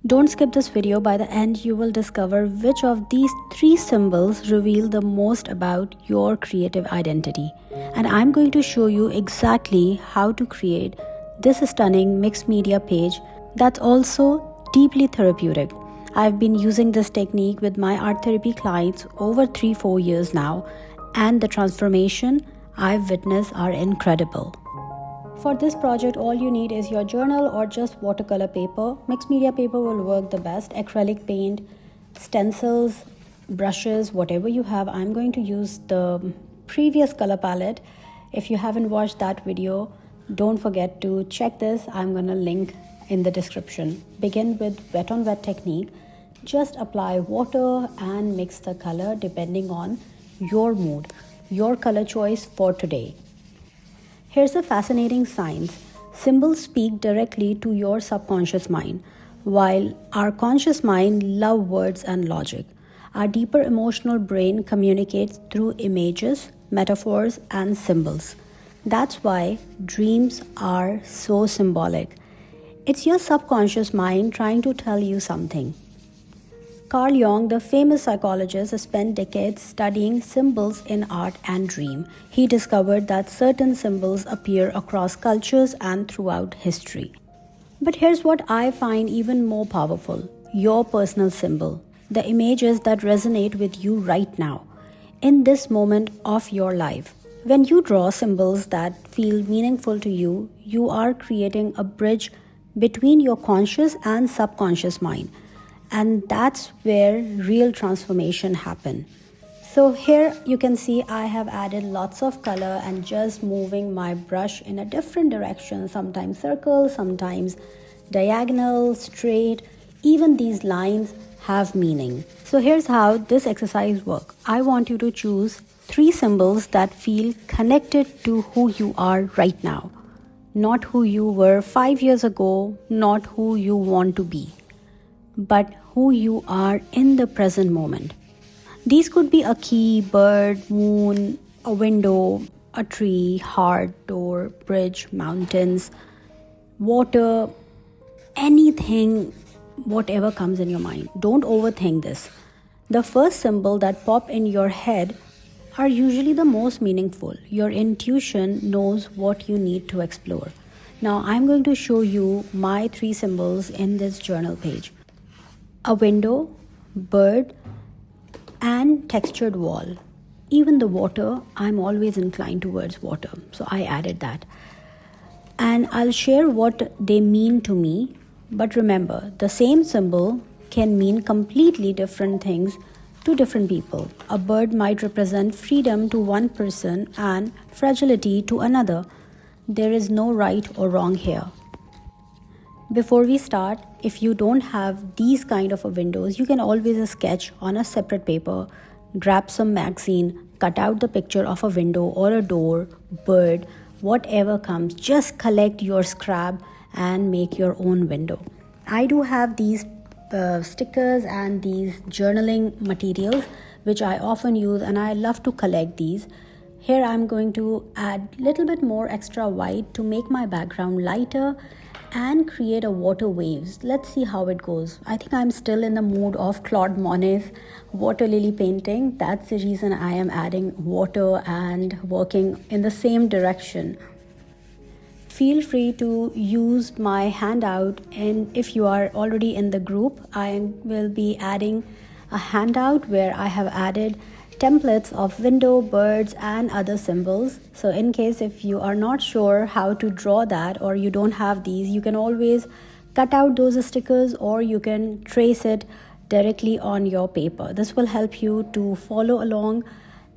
Don't skip this video. By the end, you will discover which of these three symbols reveal the most about your creative identity. And I'm going to show you exactly how to create this stunning mixed media page that's also deeply therapeutic. I've been using this technique with my art therapy clients over 3-4 years now, and the transformation I've witnessed are incredible. For this project, all you need is your journal or just watercolor paper. Mixed media paper will work the best. Acrylic paint, stencils, brushes, whatever you have. I'm going to use the previous color palette. If you haven't watched that video, don't forget to check this. I'm going to link in the description. Begin with wet on wet technique. Just apply water and mix the color depending on your mood, your color choice for today. Here's a fascinating science. Symbols speak directly to your subconscious mind, while our conscious mind loves words and logic. Our deeper emotional brain communicates through images, metaphors, and symbols. That's why dreams are so symbolic. It's your subconscious mind trying to tell you something. Carl Jung, the famous psychologist, spent decades studying symbols in art and dream. He discovered that certain symbols appear across cultures and throughout history. But here's what I find even more powerful: your personal symbol, the images that resonate with you right now, in this moment of your life. When you draw symbols that feel meaningful to you, you are creating a bridge between your conscious and subconscious mind. And that's where real transformation happen. So here you can see I have added lots of color and just moving my brush in a different direction, sometimes circle, sometimes diagonal, straight. Even these lines have meaning. So here's how this exercise works. I want you to choose 3 symbols that feel connected to who you are right now. Not who you were 5 years ago, not who you want to be, but who you are in the present moment. These could be a key, bird, moon, a window, a tree, heart, door, bridge, mountains, water, anything, whatever comes in your mind. Don't overthink this. The first symbol that pop in your head are usually the most meaningful. Your intuition knows what you need to explore. Now I'm going to show you my 3 symbols in this journal page. A window, bird, and textured wall. Even the water, I'm always inclined towards water, so I added that. And I'll share what they mean to me. But remember, the same symbol can mean completely different things to different people. A bird might represent freedom to one person and fragility to another. There is no right or wrong here. Before we start, if you don't have these kind of windows, you can always sketch on a separate paper, grab some magazine, cut out the picture of a window or a door, bird, whatever comes. Just collect your scrap and make your own window. I do have these stickers and these journaling materials which I often use, and I love to collect these. Here I'm going to add a little bit more extra white to make my background lighter and create a water waves. Let's see how it goes. I think I'm still in the mood of Claude Monet's water lily painting. That's the reason I am adding water and working in the same direction. Feel free to use my handout, and if you are already in the group, I will be adding a handout where I have added templates of window, birds, and other symbols. So in case if you are not sure how to draw that, or you don't have these, you can always cut out those stickers or you can trace it directly on your paper. This will help you to follow along,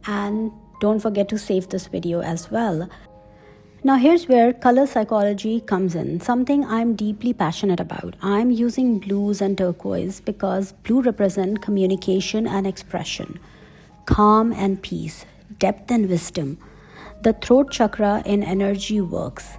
and don't forget to save this video as well. Now here's where color psychology comes in, something I'm deeply passionate about. I'm using blues and turquoise because blue represent communication and expression, calm and peace, depth and wisdom. The throat chakra in energy works.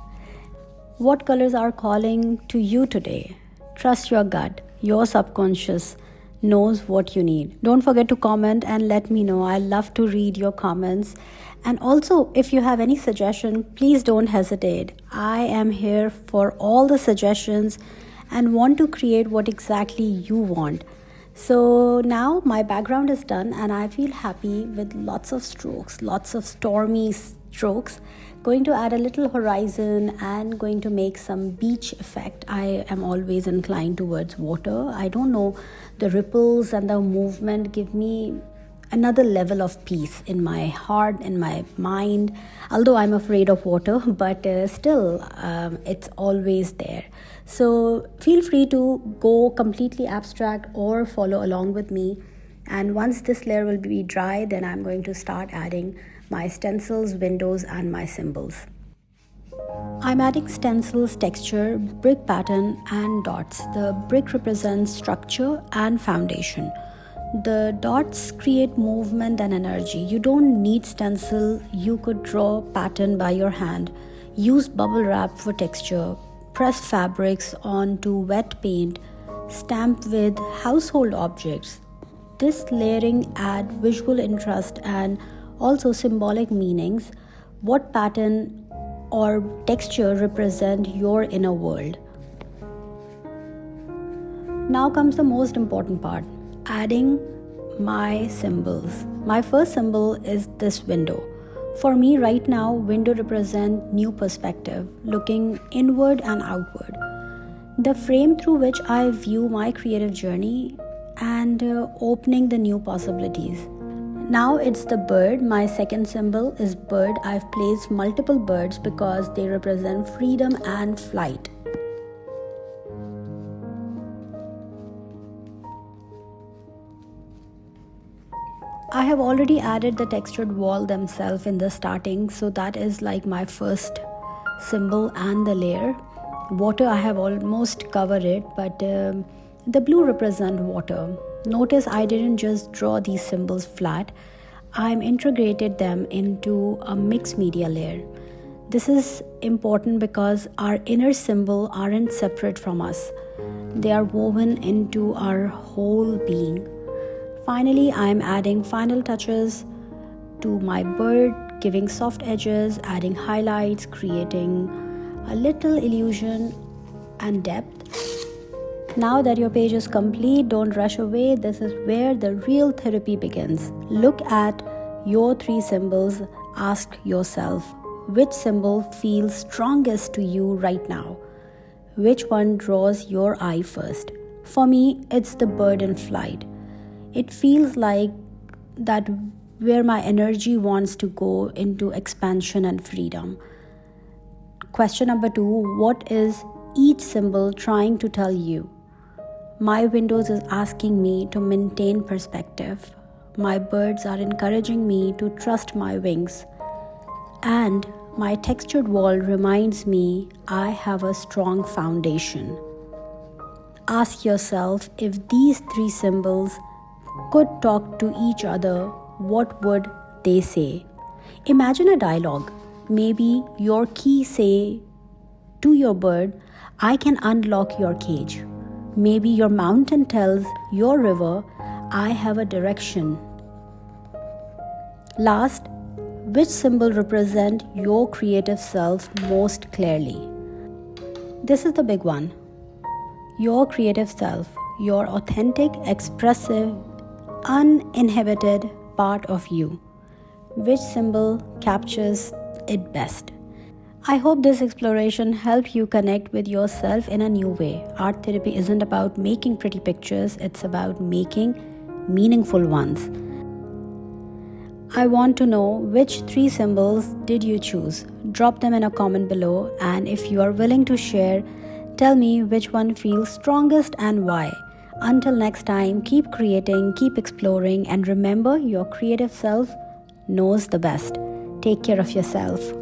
What colors are calling to you today? Trust your gut. Your subconscious knows what you need. Don't forget to comment and let me know. I love to read your comments. And also, if you have any suggestion, please don't hesitate. I am here for all the suggestions and want to create what exactly you want. So now my background is done and I feel happy with lots of strokes, lots of stormy strokes. Going to add a little horizon and going to make some beach effect. I am always inclined towards water. I don't know, the ripples and the movement give me another level of peace in my heart, in my mind. Although I'm afraid of water, but still it's always there. So feel free to go completely abstract or follow along with me. And once this layer will be dry, then I'm going to start adding my stencils, windows, and my symbols. I'm adding stencils, texture, brick pattern, and dots. The brick represents structure and foundation. The dots create movement and energy. You don't need stencil. You could draw pattern by your hand. Use bubble wrap for texture. Press fabrics onto wet paint. Stamp with household objects. This layering adds visual interest and also symbolic meanings. What pattern or texture represent your inner world? Now comes the most important part. Adding my symbols. My first symbol is this window. For me right now, window represent new perspective, looking inward and outward. The frame through which I view my creative journey and opening the new possibilities. Now it's the bird. My second symbol is bird. I've placed multiple birds because they represent freedom and flight. I have already added the textured wall themselves in the starting, so that is like my first symbol and the layer. Water, I have almost covered it, but the blue represents water. Notice I didn't just draw these symbols flat. I'm integrated them into a mixed media layer. This is important because our inner symbols aren't separate from us. They are woven into our whole being. Finally, I am adding final touches to my bird, giving soft edges, adding highlights, creating a little illusion and depth. Now that your page is complete, don't rush away. This is where the real therapy begins. Look at your three symbols. Ask yourself, which symbol feels strongest to you right now? Which one draws your eye first? For me, it's the bird in flight. It feels like that where my energy wants to go into expansion and freedom. Question number 2, what is each symbol trying to tell you? My windows is asking me to maintain perspective. My birds are encouraging me to trust my wings. And my textured wall reminds me I have a strong foundation. Ask yourself, if these three symbols could talk to each other, what would they say? Imagine a dialogue. Maybe your key say to your bird, I can unlock your cage. Maybe your mountain tells your river, I have a direction. Last, which symbol represent your creative self most clearly? This is the big one. Your creative self, your authentic, expressive, uninhibited part of you. Which symbol captures it best? I hope this exploration helped you connect with yourself in a new way. Art therapy isn't about making pretty pictures, it's about making meaningful ones. I want to know which three symbols did you choose. Drop them in a comment below, and if you are willing to share, tell me which one feels strongest and why. Until next time, keep creating, keep exploring, and remember, your creative self knows the best. Take care of yourself.